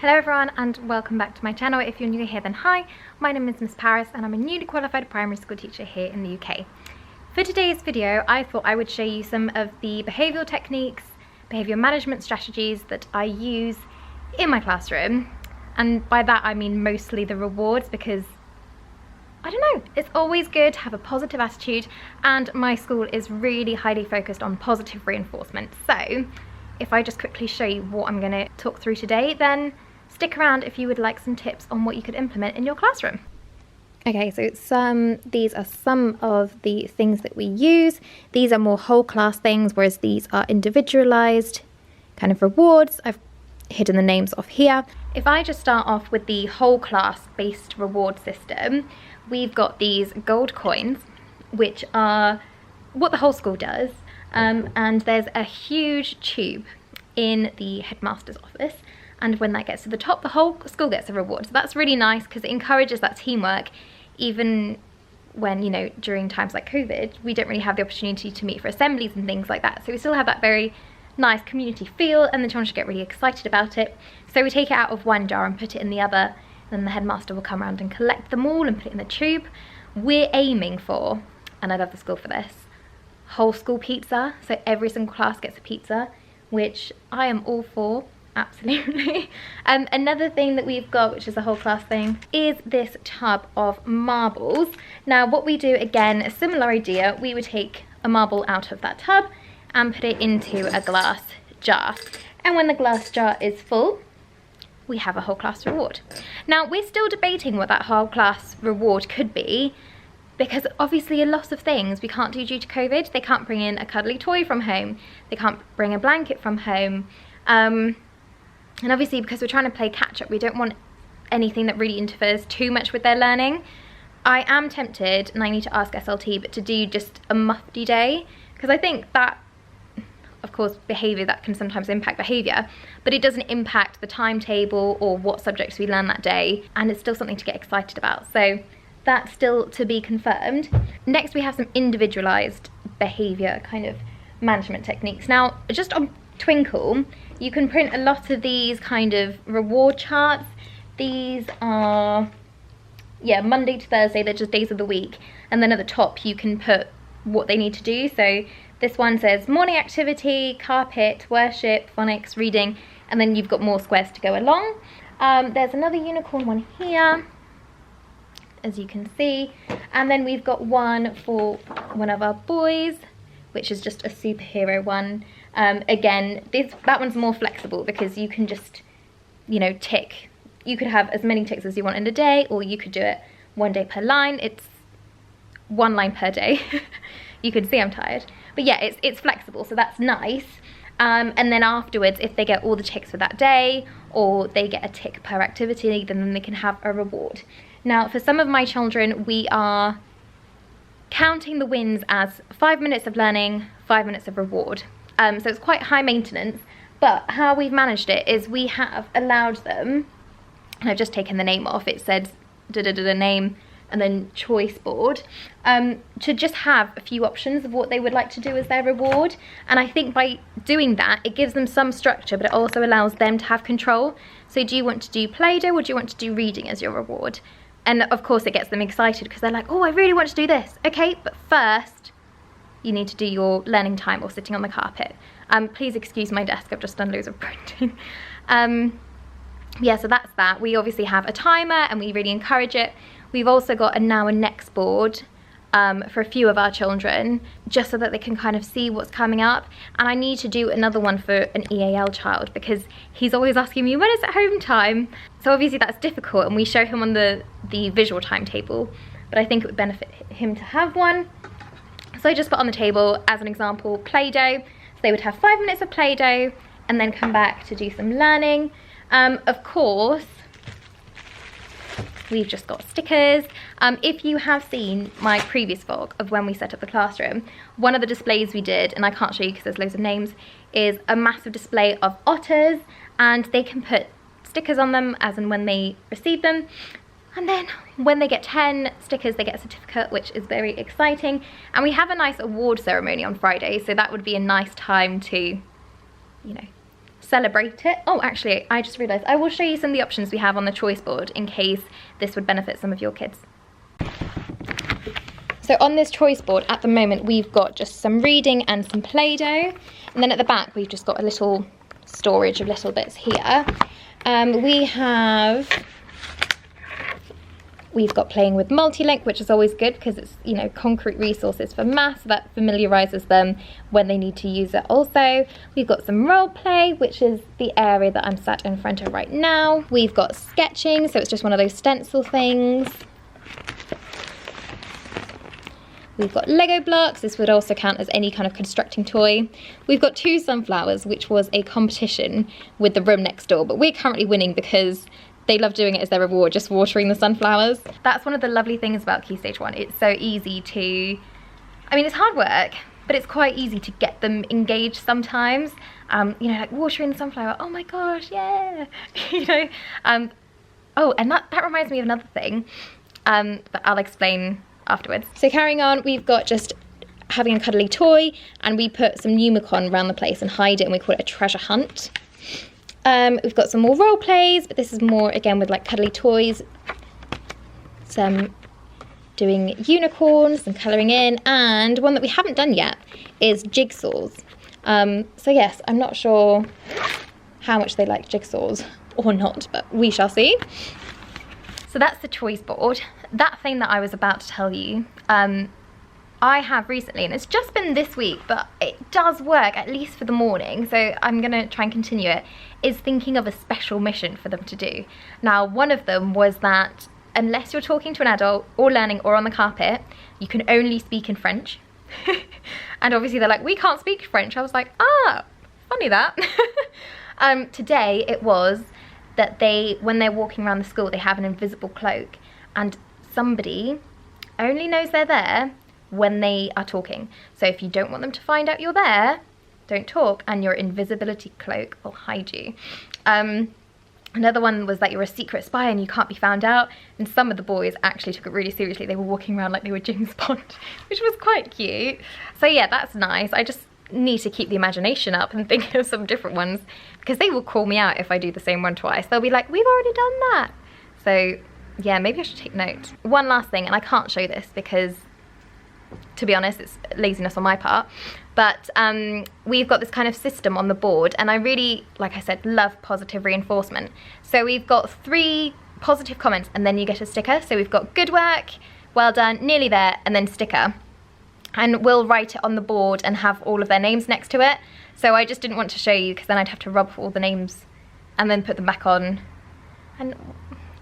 Hello everyone and welcome back to my channel. If you're new here then hi, my name is Miss Paris and I'm a newly qualified primary school teacher here in the UK. For today's video I thought I would show you some of the behavioural techniques, behaviour management strategies that I use in my classroom, and by that I mean mostly the rewards, because I don't know, it's always good to have a positive attitude and my school is really highly focused on positive reinforcement. So if I just quickly show you what I'm going to talk through today, then stick around if you would like some tips on what you could implement in your classroom. Okay, so these are some of the things that we use. These are more whole class things, whereas these are individualized kind of rewards. I've hidden the names off here. If I just start off with the whole class based reward system, we've got these gold coins, which are what the whole school does. And there's a huge tube in the headmaster's office, and when that gets to the top, the whole school gets a reward. So that's really nice because it encourages that teamwork, even when, you know, during times like COVID, we don't really have the opportunity to meet for assemblies and things like that. So we still have that very nice community feel, and the children should get really excited about it. So we take it out of one jar and put it in the other, and then the headmaster will come around and collect them all and put it in the tube. We're aiming for, and I love the school for this, whole school pizza. So every single class gets a pizza, which I am all for. Absolutely. Another thing that we've got, which is a whole class thing, is this tub of marbles. Now what we do, again, a similar idea, we would take a marble out of that tub and put it into a glass jar. And when the glass jar is full, we have a whole class reward. Now we're still debating what that whole class reward could be, because obviously a lot of things we can't do due to COVID. They can't bring in a cuddly toy from home. They can't bring a blanket from home. And obviously because we're trying to play catch up, we don't want anything that really interferes too much with their learning. I am tempted, and I need to ask SLT, but to do just a mufti day, because I think that, of course, behaviour, that can sometimes impact behaviour, but it doesn't impact the timetable or what subjects we learn that day, and it's still something to get excited about. So that's still to be confirmed. Next we have some individualised behaviour kind of management techniques. Now just on Twinkle you can print a lot of these kind of reward charts. These are, yeah, Monday to Thursday, they're just days of the week, and then at the top you can put what they need to do. So this one says morning activity, carpet, worship, phonics, reading, and then you've got more squares to go along. There's another unicorn one here, as you can see, and then we've got one for one of our boys, which is just a superhero one. Again, that one's more flexible because you can just, you know, tick. You could have as many ticks as you want in a day, or you could do it one day per line. It's one line per day. You can see I'm tired, but yeah, it's flexible, so that's nice. And then afterwards, if they get all the ticks for that day, or they get a tick per activity, then they can have a reward. Now, for some of my children, we are counting the wins as 5 minutes of learning, 5 minutes of reward. So it's quite high maintenance, but how we've managed it is we have allowed them, and I've just taken the name off, it says name and then choice board, to just have a few options of what they would like to do as their reward. And I think by doing that, it gives them some structure, but it also allows them to have control. So do you want to do Play-Doh, or do you want to do reading as your reward? And of course it gets them excited because they're like, oh, I really want to do this. Okay, but first you need to do your learning time or sitting on the carpet. Please excuse my desk, I've just done loads of printing. Yeah, so that's that. We obviously have a timer and we really encourage it. We've also got a now and next board for a few of our children, just so that they can kind of see what's coming up. And I need to do another one for an EAL child because he's always asking me, when is it home time? So obviously that's difficult, and we show him on the visual timetable, but I think it would benefit him to have one. So I just put on the table, as an example, Play-Doh. So they would have 5 minutes of Play-Doh and then come back to do some learning. Of course, we've just got stickers. If you have seen my previous vlog of when we set up the classroom, one of the displays we did, and I can't show you because there's loads of names, is a massive display of otters, and they can put stickers on them as and when they receive them. And then when they get 10 stickers, they get a certificate, which is very exciting. And we have a nice award ceremony on Friday, so that would be a nice time to, you know, celebrate it. Oh, actually, I just realised I will show you some of the options we have on the choice board in case this would benefit some of your kids. So on this choice board at the moment, we've got just some reading and some Play-Doh. And then at the back, we've just got a little storage of little bits here. We've got playing with multi-link, which is always good because it's, you know, concrete resources for maths, so that familiarises them when they need to use it also. We've got some role play, which is the area that I'm sat in front of right now. We've got sketching, so it's just one of those stencil things. We've got Lego blocks. This would also count as any kind of constructing toy. We've got 2 sunflowers, which was a competition with the room next door, but we're currently winning because they love doing it as their reward, just watering the sunflowers. That's one of the lovely things about Key Stage 1. It's so easy to, I mean, it's hard work, but it's quite easy to get them engaged sometimes. You know, like watering the sunflower, oh my gosh, yeah. You know, oh, and that reminds me of another thing, but I'll explain afterwards. So carrying on, we've got just having a cuddly toy, and we put some pneumacon around the place and hide it, and we call it a treasure hunt. We've got some more role plays, but this is more again with like cuddly toys. Some doing unicorns and colouring in, and one that we haven't done yet is jigsaws. So yes, I'm not sure how much they like jigsaws or not, but we shall see. So that's the choice board. That thing that I was about to tell you, I have recently, and it's just been this week, but it does work, at least for the morning, so I'm gonna try and continue it, is thinking of a special mission for them to do. Now, one of them was that unless you're talking to an adult or learning or on the carpet, you can only speak in French. And obviously they're like, we can't speak French. I was like, ah, funny that. Today it was that when they're walking around the school, they have an invisible cloak, and somebody only knows they're there when they are talking. So if you don't want them to find out you're there, don't talk, and your invisibility cloak will hide you. Another one was that you're a secret spy and you can't be found out, and some of the boys actually took it really seriously. They were walking around like they were James Bond, which was quite cute. So yeah, that's nice. I just need to keep the imagination up and think of some different ones, because they will call me out if I do the same one twice. They'll be like, we've already done that. So yeah, maybe I should take note. One last thing, and I can't show this because, to be honest, it's laziness on my part, but we've got this kind of system on the board, and I really, like I said, love positive reinforcement. So we've got 3 positive comments and then you get a sticker. So we've got good work, well done, nearly there, and then sticker. And we'll write it on the board and have all of their names next to it. So I just didn't want to show you because then I'd have to rub all the names and then put them back on, and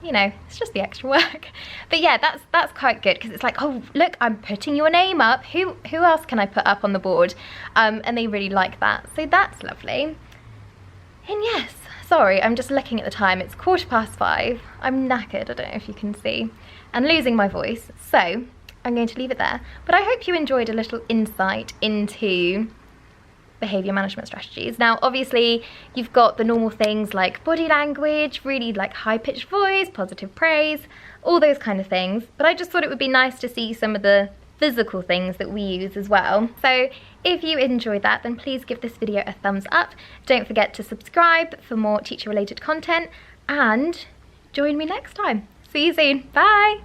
you know, it's just the extra work. But yeah, that's quite good, because it's like, oh look, I'm putting your name up, who else can I put up on the board? And they really like that, so that's lovely. And yes, sorry, I'm just looking at the time, it's 5:15. I'm knackered, I don't know if you can see, and losing my voice, so I'm going to leave it there. But I hope you enjoyed a little insight into behaviour management strategies. Now obviously you've got the normal things like body language, really like high-pitched voice, positive praise, all those kind of things, but I just thought it would be nice to see some of the physical things that we use as well. So if you enjoyed that, then please give this video a thumbs up. Don't forget to subscribe for more teacher related content, and join me next time. See you soon, bye!